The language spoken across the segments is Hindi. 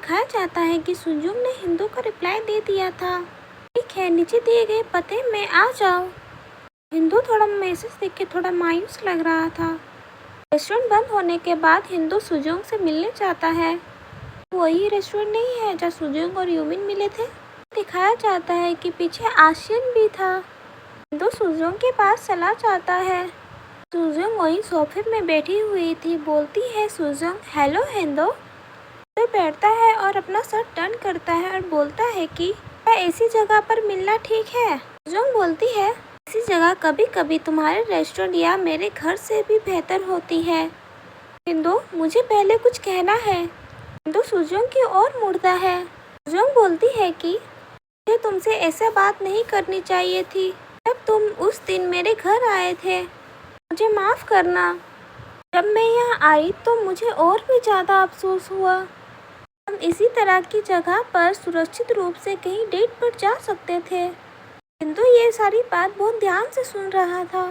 दिखाया जाता है कि सुजुंग ने हिंदू को रिप्लाई दे दिया था, ठीक है, नीचे दिए गए पते में आ जाओ। हिंदू थोड़ा मैसेज देख के थोड़ा मायूस लग रहा था। रेस्टोरेंट बंद होने के बाद हिंदू सुजुंग से मिलने जाता है। वही रेस्टोरेंट नहीं है जहाँ सुजुंग और यूमिन मिले थे। दिखाया जाता है कि पीछे आशियन भी था। हिंदू सुजुंग के पास चला जाता है। सुजुंग वही सोफे में बैठी हुई थी। बोलती है सुजुंग, हेलो हिंदू। तो बैठता है और अपना सर टर्न करता है और बोलता है कि क्या ऐसी जगह पर मिलना ठीक है। सुजुंग बोलती है, ऐसी जगह कभी कभी तुम्हारे रेस्टोरेंट या मेरे घर से भी बेहतर होती है। हिंदू, मुझे पहले कुछ कहना है। हिंदू सुजुंग की ओर मुड़ता है। सुजुंग बोलती है कि मुझे तुमसे ऐसा बात नहीं करनी चाहिए थी। जब तुम उस दिन मेरे घर आए थे, मुझे माफ़ करना। जब मैं यहाँ आई तो मुझे और भी ज़्यादा अफसोस हुआ। हम इसी तरह की जगह पर सुरक्षित रूप से कहीं डेट पर जा सकते थे। हिंदू ये सारी बात बहुत ध्यान से सुन रहा था।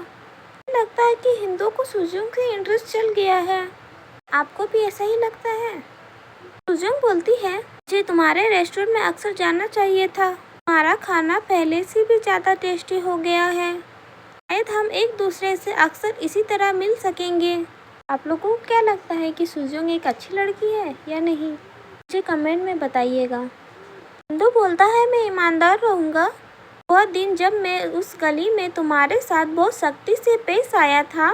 लगता है कि हिंदू को सुजुंग से इंटरेस्ट चल गया है। आपको भी ऐसा ही लगता है? सुजुंग बोलती है, मुझे तुम्हारे रेस्टोरेंट में अक्सर जाना चाहिए था। तुम्हारा खाना पहले से भी ज़्यादा टेस्टी हो गया है। शायद हम एक दूसरे से अक्सर इसी तरह मिल सकेंगे। आप लोगों को क्या लगता है कि सुजुंग एक अच्छी लड़की है या नहीं? मुझे कमेंट में बताइएगा। हिंदू बोलता है, मैं ईमानदार रहूँगा। वह दिन जब मैं उस गली में तुम्हारे साथ बहुत सख्ती से पेश आया था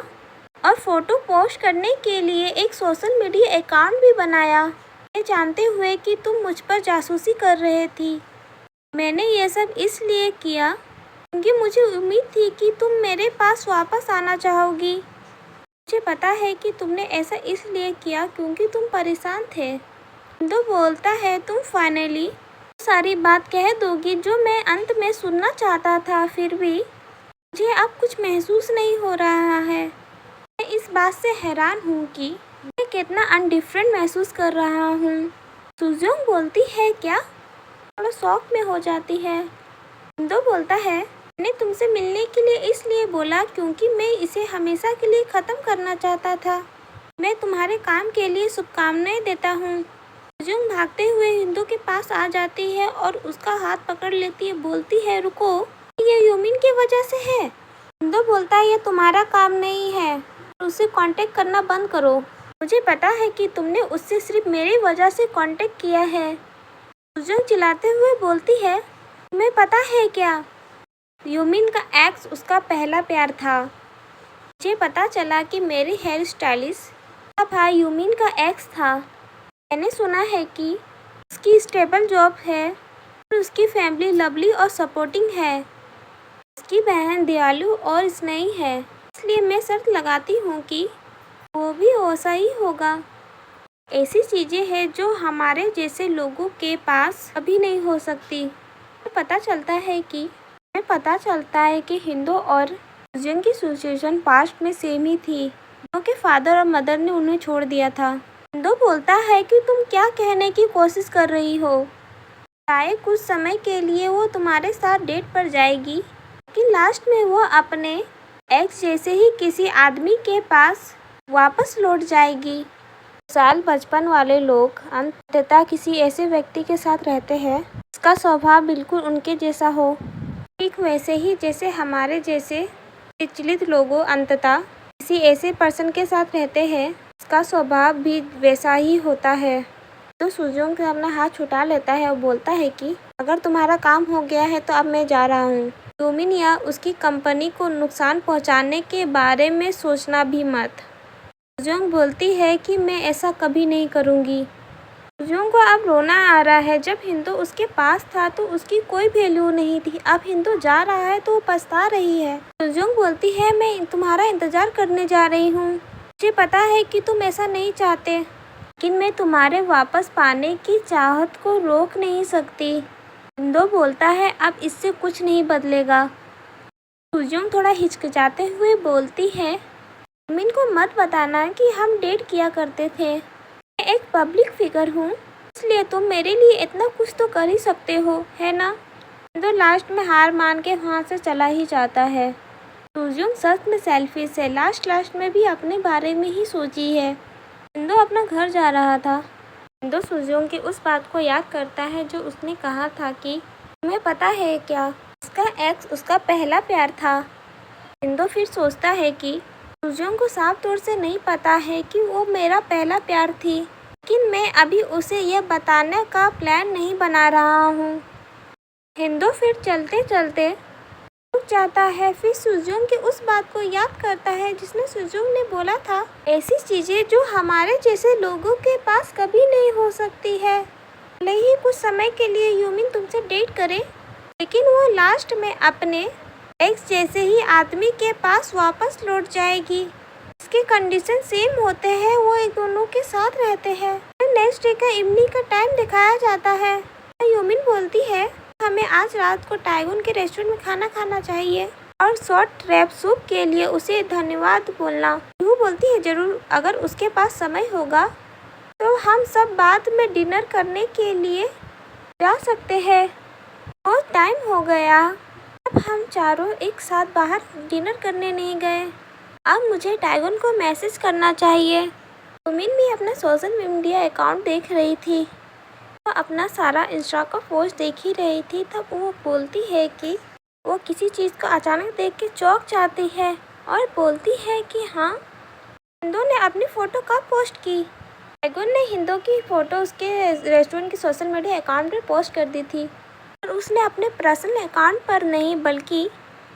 और फोटो पोस्ट करने के लिए एक सोशल मीडिया अकाउंट भी बनाया, ये जानते हुए कि तुम मुझ पर जासूसी कर रहे थी। मैंने ये सब इसलिए किया क्योंकि मुझे उम्मीद थी कि तुम मेरे पास वापस आना चाहोगी। मुझे पता है कि तुमने ऐसा इसलिए किया क्योंकि तुम परेशान थे। हिंदू बोलता है, तुम फाइनली सारी बात कह दोगी जो मैं अंत में सुनना चाहता था। फिर भी मुझे अब कुछ महसूस नहीं हो रहा है। मैं इस बात से हैरान हूँ कि मैं कितना अनडिफरेंट महसूस कर रहा हूँ। सुजुंग बोलती है, क्या? थोड़ा शौक में हो जाती है। हिंदू बोलता है, मैंने तुमसे मिलने के लिए इसलिए बोला क्योंकि मैं इसे हमेशा के लिए ख़त्म करना चाहता था। मैं तुम्हारे काम के लिए शुभकामनाएं देता हूँ। सुजुंग भागते हुए हिंदू के पास आ जाती है और उसका हाथ पकड़ लेती है। बोलती है, रुको, ये यूमिन की वजह से है। हिंदू बोलता है, ये तुम्हारा काम नहीं है, उससे कांटेक्ट करना बंद करो। मुझे पता है कि तुमने उससे सिर्फ मेरी वजह से कांटेक्ट किया है। सुजुंग चिल्लाते हुए बोलती है, तुम्हें पता है क्या, यूमिन का एक्स उसका पहला प्यार था। मुझे पता चला कि मेरी हेयर स्टाइलिस्ट का भाई यूमिन का एक्स था। मैंने सुना है कि उसकी स्टेबल जॉब है और उसकी फैमिली लवली और सपोर्टिंग है। उसकी बहन दयालु और स्नेही है, इसलिए मैं शर्त लगाती हूँ कि वो भी वैसा ही होगा। ऐसी चीज़ें हैं जो हमारे जैसे लोगों के पास कभी नहीं हो सकती। हमें पता चलता है कि हिंदू और सुजुंग की सिचुएशन पास्ट में सेम ही थी, क्योंकि फादर और मदर ने उन्हें छोड़ दिया था। हिंदू बोलता है कि तुम क्या कहने की कोशिश कर रही हो। शायद कुछ समय के लिए वो तुम्हारे साथ डेट पर जाएगी, लेकिन लास्ट में वो अपने एक्स जैसे ही किसी आदमी के पास वापस लौट जाएगी। साल बचपन वाले लोग अंततः किसी ऐसे व्यक्ति के साथ रहते हैं जिसका स्वभाव बिल्कुल उनके जैसा हो। ठीक वैसे ही जैसे हमारे जैसे विचलित लोगों अंततः किसी ऐसे पर्सन के साथ रहते हैं उसका स्वभाव भी वैसा ही होता है। तो सुजुंग से अपना हाथ छुटा लेता है और बोलता है कि अगर तुम्हारा काम हो गया है तो अब मैं जा रहा हूँ। यूमिन या उसकी कंपनी को नुकसान पहुँचाने के बारे में सोचना भी मत। सुजुंग बोलती है कि मैं ऐसा कभी नहीं करूँगी। सुजुंग को अब रोना आ रहा है। जब हिंदू उसके पास था तो उसकी कोई वैल्यू नहीं थी। अब हिंदू जा रहा है तो वो पछता रही है। सुजुंग बोलती है, मैं तुम्हारा इंतज़ार करने जा रही हूँ। मुझे पता है कि तुम ऐसा नहीं चाहते, लेकिन मैं तुम्हारे वापस पाने की चाहत को रोक नहीं सकती। हिंदू बोलता है, अब इससे कुछ नहीं बदलेगा। सुजुंग थोड़ा हिचकिचाते हुए बोलती है, यूमिन को मत बताना कि हम डेट किया करते थे। मैं एक पब्लिक फिगर हूँ, इसलिए तुम मेरे लिए इतना कुछ तो कर ही सकते हो, है ना? हिंदू लास्ट में हार मान के वहाँ से चला ही जाता है। सुजुंग सच में सेल्फिश है। लास्ट में भी अपने बारे में ही सोची है। हिंदू अपना घर जा रहा था। हिंदू सुजोंग की उस बात को याद करता है जो उसने कहा था कि तुम्हें पता है क्या, उसका एक्स उसका पहला प्यार था। हिंदू फिर सोचता है कि सुजोंग को साफ तौर से नहीं पता है कि वो मेरा पहला प्यार थी, लेकिन मैं अभी उसे यह बताने का प्लान नहीं बना रहा हूँ। हिंदू फिर चलते चलते रुक जाता है, फिर सुजोंग की उस बात को याद करता है जिसमें सुजोंग ने बोला था ऐसी चीजें जो हमारे जैसे लोगों के पास कभी नहीं हो सकती है। भले ही कुछ समय के लिए यूमिन तुमसे डेट करे, लेकिन वो लास्ट में अपने एक्स जैसे ही आदमी के पास वापस लौट जाएगी। इसके कंडीशन सेम होते हैं, वो एक दोनों के साथ रहते हैं। नेक्स्ट डे का इवनिंग का टाइम दिखाया जाता है। यूमिन बोलती है हमें आज रात को टाइगोन के रेस्टोरेंट में खाना खाना चाहिए और शॉर्ट रैप सूप के लिए उसे धन्यवाद बोलना। वो बोलती है जरूर, अगर उसके पास समय होगा तो हम सब बाद में डिनर करने के लिए जा सकते हैं। बहुत टाइम हो गया, अब हम चारों एक साथ बाहर डिनर करने नहीं गए। अब मुझे टाइगोन को मैसेज करना चाहिए। यूमिन भी अपना सोशल मीडिया अकाउंट देख रही थी, वो अपना सारा इंस्टा का पोस्ट देख ही रही थी। तब वो बोलती है कि वो किसी चीज़ को अचानक देख के चौंक जाती है और बोलती है कि हाँ, हिंदू ने अपनी फ़ोटो कब पोस्ट की। टाइगोन ने हिंदू की फ़ोटो उसके रेस्टोरेंट की सोशल मीडिया अकाउंट पर पोस्ट कर दी थी, और उसने अपने पर्सनल अकाउंट पर नहीं बल्कि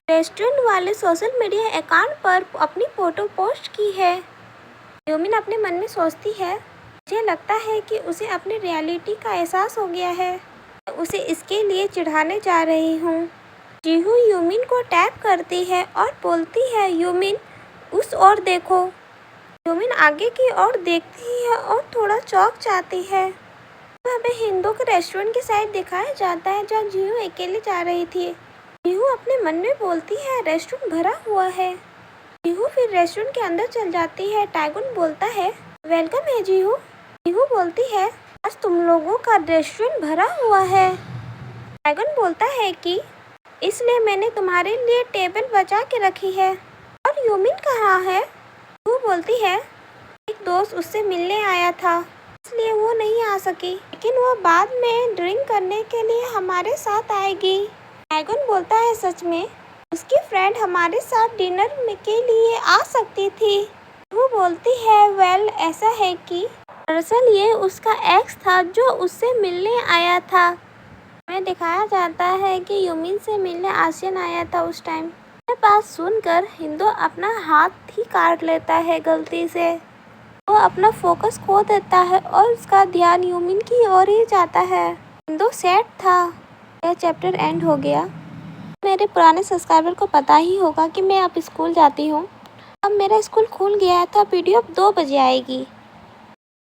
रेस्टोरेंट वाले सोशल मीडिया अकाउंट पर अपनी फ़ोटो पोस्ट की है। यूमिन अपने मन में सोचती है मुझे लगता है कि उसे अपनी रियलिटी का एहसास हो गया है, उसे इसके लिए चिढ़ाने जा रही हूँ। जीहू यूमिन को टैप करती है और बोलती है यूमिन उस ओर देखो। यूमिन आगे की ओर देखती है और थोड़ा चौंक जाती है। हमें हिंदू के रेस्टोरेंट की साइड दिखाया जाता है जहाँ जीहू अकेले जा रही थी। जीहू अपने मन में बोलती है रेस्टोरेंट भरा हुआ है। जीहू फिर रेस्टोरेंट के अंदर चल जाती है। टाइगोन बोलता है वेलकम है जीहू। जीहू बोलती है आज तुम लोगों का रेस्टोरेंट भरा हुआ है। टाइगोन बोलता है कि इसलिए मैंने तुम्हारे लिए टेबल बचा के रखी है। और यूमिन कहाँ है? जीहू बोलती है एक दोस्त उससे मिलने आया था, इसलिए वो नहीं आ सकी, लेकिन वो बाद में ड्रिंक करने के लिए हमारे साथ आएगी। टाइगोन बोलता है सच में? उसकी फ्रेंड हमारे साथ डिनर के लिए आ सकती थी। वो बोलती है वेल ऐसा है कि दरअसल ये उसका एक्स था जो उससे मिलने आया था। हमें दिखाया जाता है कि यूमिन से मिलने आसियन आया था उस टाइम। ये बात सुनकर हिंदू अपना हाथ ही काट लेता है गलती से। वो अपना फोकस खो देता है और उसका ध्यान यूमिन की ओर ही जाता है। हिंदू सैड था। यह चैप्टर एंड हो गया। मेरे पुराने सब्सक्राइबर को पता ही होगा कि मैं अब स्कूल जाती हूँ। अब मेरा स्कूल खुल गया है तो वीडियो अब 2 बजे आएगी।